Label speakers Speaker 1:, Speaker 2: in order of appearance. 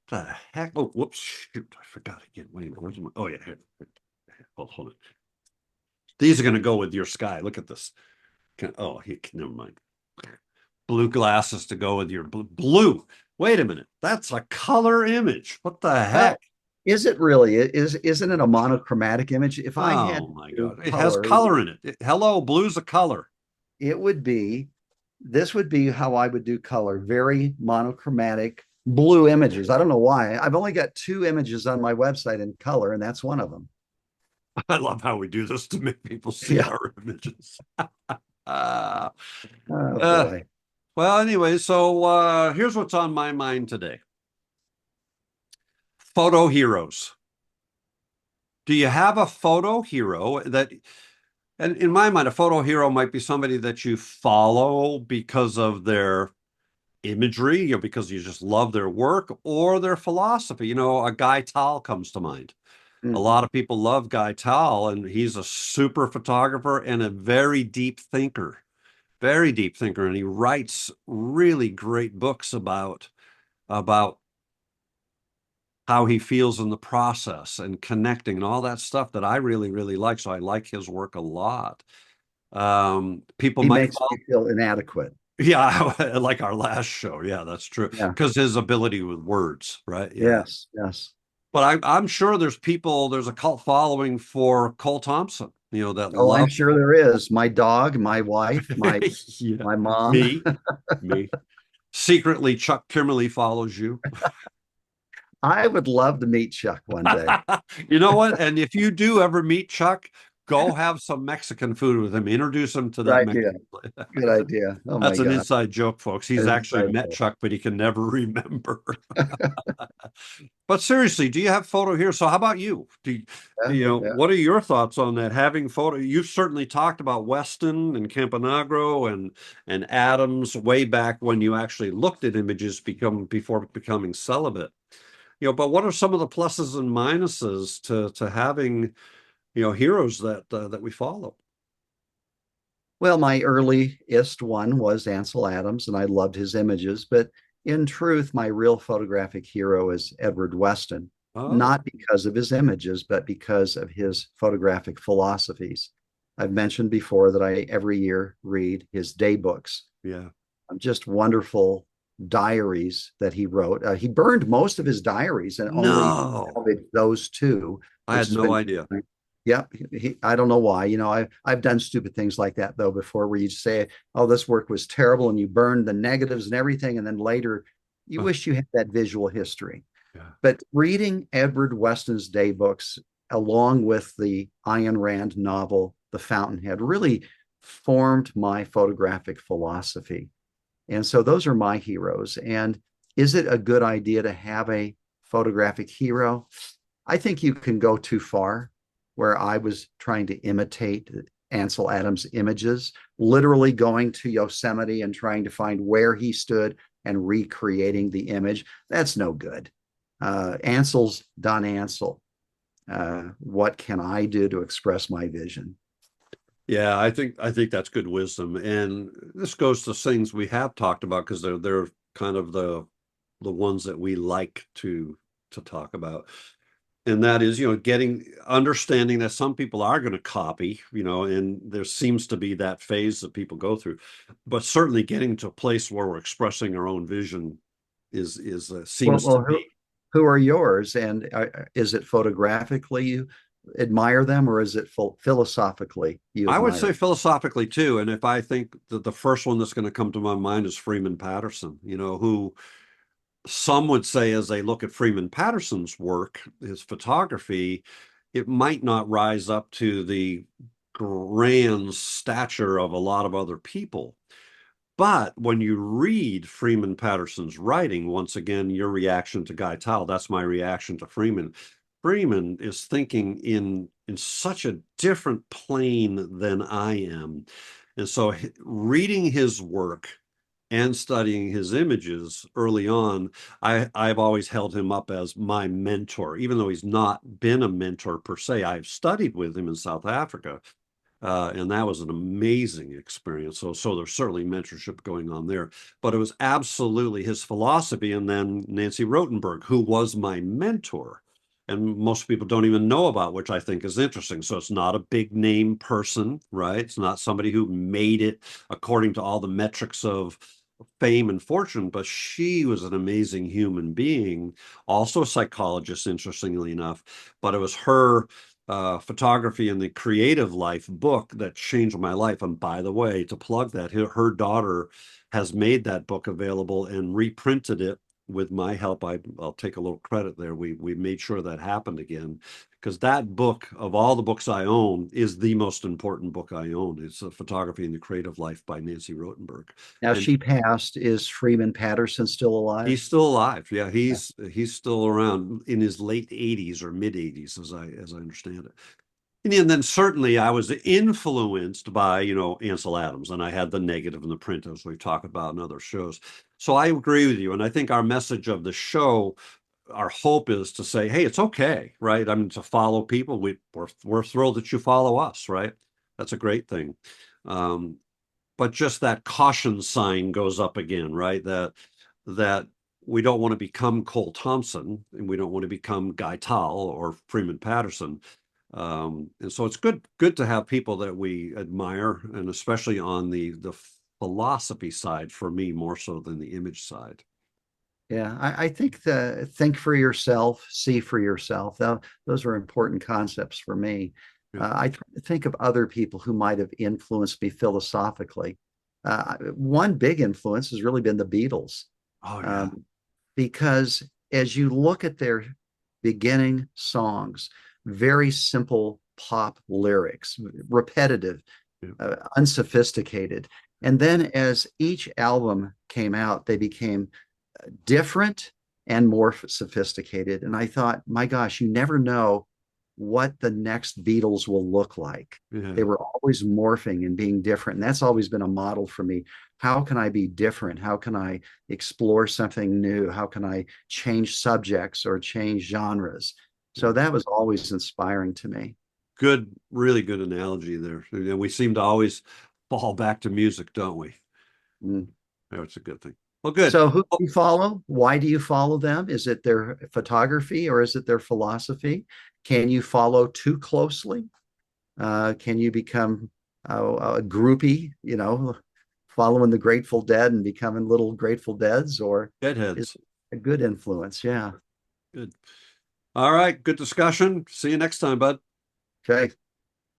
Speaker 1: the heck? Oh, whoops, shoot, I forgot again. Wait a minute, where's my, oh yeah, here. Hold it. These are going to go with your sky. Look at this. Oh, never mind. Blue glasses to go with your blue. Wait a minute. That's a color image. What the heck?
Speaker 2: Well, is it really? Isn't it a monochromatic image? If I had
Speaker 1: Oh my
Speaker 2: to
Speaker 1: God. It has
Speaker 2: color,
Speaker 1: color in it. Hello, blue's a color.
Speaker 2: it would be this would be how I would do color. Very monochromatic blue images. I don't know why. I've only got two images on my website in color, and that's one of them.
Speaker 1: I love how we do this to make people see
Speaker 2: Yeah.
Speaker 1: our images. uh,
Speaker 2: Oh
Speaker 1: uh,
Speaker 2: boy.
Speaker 1: well, anyway, so here's what's on my mind today. Photo heroes. Do you have a photo hero that, and in my mind, a photo hero might be somebody that you follow because of their imagery, because you just love their work or their philosophy. A Guy Tal comes to mind. A lot
Speaker 2: Mhm.
Speaker 1: of people love Guy Tal, and he's a super photographer and a very deep thinker, very deep thinker. And he writes really great books about how he feels in the process and connecting and all that stuff that I really, really like. So I like his work a lot. People
Speaker 2: He
Speaker 1: might
Speaker 2: makes
Speaker 1: fall,
Speaker 2: me feel inadequate.
Speaker 1: yeah, like our last show. Yeah, that's true.
Speaker 2: Yeah.
Speaker 1: Because his ability with words, right? Yeah.
Speaker 2: Yes. Yes.
Speaker 1: But I'm sure there's a cult following for Cole Thompson, that
Speaker 2: Oh, I'm
Speaker 1: love.
Speaker 2: sure there is. My dog, my wife, my
Speaker 1: Yeah,
Speaker 2: my mom.
Speaker 1: me. Secretly, Chuck Kimmerly follows you.
Speaker 2: I would love to meet Chuck one day.
Speaker 1: You know what? And if you do ever meet Chuck, go have some Mexican food with him. Introduce him to
Speaker 2: Good
Speaker 1: that
Speaker 2: idea.
Speaker 1: Mexican place.
Speaker 2: Good idea. Oh my
Speaker 1: That's an
Speaker 2: God.
Speaker 1: inside joke, folks.
Speaker 2: That
Speaker 1: He's
Speaker 2: is
Speaker 1: actually met
Speaker 2: insightful.
Speaker 1: Chuck, but he can never remember. But seriously, do you have photo here? So how about you?
Speaker 2: Yeah, yeah.
Speaker 1: What are your thoughts on that? Having photo, you've certainly talked about Weston and Campanagro and Adams way back when you actually looked at images before becoming celibate. But what are some of the pluses and minuses to having, heroes that we follow?
Speaker 2: Well, my earliest one was Ansel Adams, and I loved his images. But in truth, my real photographic hero is Edward Weston,
Speaker 1: Oh,
Speaker 2: not because of his images, but because of his photographic philosophies. I've mentioned before that I every year read his day books,
Speaker 1: yeah.
Speaker 2: just wonderful diaries that he wrote. He burned most of his diaries and only
Speaker 1: No,
Speaker 2: salvaged those two,
Speaker 1: I
Speaker 2: which
Speaker 1: had
Speaker 2: has
Speaker 1: no
Speaker 2: been,
Speaker 1: idea.
Speaker 2: yeah. I don't know why. I've done stupid things like that though before, where you say, "Oh, this work was terrible," and you burn the negatives and everything, and then later you
Speaker 1: Huh,
Speaker 2: wish you had that visual history.
Speaker 1: yeah.
Speaker 2: But reading Edward Weston's day books along with the Ayn Rand novel, The Fountainhead, really formed my photographic philosophy. And so those are my heroes. And is it a good idea to have a photographic hero? I think you can go too far, where I was trying to imitate Ansel Adams' images, literally going to Yosemite and trying to find where he stood and recreating the image. That's no good. Ansel's done Ansel. What can I do to express my vision?
Speaker 1: Yeah, I think that's good wisdom. And this goes to things we have talked about because they're kind of the ones that we like to talk about. And that is, getting understanding that some people are going to copy, and there seems to be that phase that people go through. But certainly getting to a place where we're expressing our own vision is
Speaker 2: Well,
Speaker 1: seems to
Speaker 2: well,
Speaker 1: be.
Speaker 2: who are yours? And is it photographically you admire them, or is it philosophically you
Speaker 1: I would
Speaker 2: admire
Speaker 1: say
Speaker 2: them?
Speaker 1: philosophically too. And if I think that the first one that's going to come to my mind is Freeman Patterson, who some would say as they look at Freeman Patterson's work, his photography, it might not rise up to the grand stature of a lot of other people. But when you read Freeman Patterson's writing, once again, your reaction to Guy Tal, that's my reaction to Freeman. Freeman is thinking in such a different plane than I am. And so reading his work and studying his images early on, I've always held him up as my mentor, even though he's not been a mentor per se. I've studied with him in South Africa, And that was an amazing experience. So there's certainly mentorship going on there, but it was absolutely his philosophy. And then Nancy Rothenberg, who was my mentor, and most people don't even know about, which I think is interesting. So it's not a big name person, right? It's not somebody who made it according to all the metrics of fame and fortune, but she was an amazing human being, also a psychologist, interestingly enough. But it was her photography and the creative life book that changed my life. And by the way, to plug that, her daughter has made that book available and reprinted it with my help. I'll take a little credit there. We made sure that happened again, because that book, of all the books I own, is the most important book I own. It's a Photography and the Creative Life by Nancy Rothenberg.
Speaker 2: Now
Speaker 1: And
Speaker 2: she passed. Is Freeman Patterson still alive?
Speaker 1: he's still alive. Yeah,
Speaker 2: Yeah.
Speaker 1: he's still around in his late 80s or mid 80s, as I understand it. And then certainly I was influenced by, Ansel Adams, and I had the negative and the print, as we've talked about in other shows. So I agree with you. And I think our message of the show, our hope is to say, hey, it's okay, right? I mean, to follow people. We're thrilled that you follow us, right? That's a great thing. Um, but just that caution sign goes up again, right? That we don't want to become Cole Thompson, and we don't want to become Guy Tal or Freeman Patterson. And so it's good to have people that we admire, and especially on the philosophy side, for me more so than the image side.
Speaker 2: Yeah, I think the think for yourself, see for yourself. Those are important concepts for me.
Speaker 1: Yeah.
Speaker 2: I try to think of other people who might have influenced me philosophically. One big influence has really been the Beatles,
Speaker 1: Oh yeah.
Speaker 2: um, because as you look at their beginning songs, very simple pop lyrics, repetitive,
Speaker 1: Yeah.
Speaker 2: unsophisticated. And then as each album came out, they became different and more sophisticated. And I thought, my gosh, you never know what the next Beatles will look like. They
Speaker 1: Yeah.
Speaker 2: were always morphing and being different. And that's always been a model for me. How can I be different? How can I explore something new? How can I change subjects or change genres?
Speaker 1: Yeah.
Speaker 2: So that was always inspiring to me.
Speaker 1: Good, really good analogy there. And we seem to always fall back to music, don't we?
Speaker 2: Mm.
Speaker 1: That's a good thing. Well, good.
Speaker 2: So who do
Speaker 1: Well,
Speaker 2: you follow? Why do you follow them? Is it their photography or is it their philosophy? Can you follow too closely? Can you become a groupie, following the Grateful Dead and becoming little Grateful Deads, or is
Speaker 1: Deadheads.
Speaker 2: it a good influence? Yeah.
Speaker 1: Good. All right. Good discussion. See you next time, bud.
Speaker 2: Okay.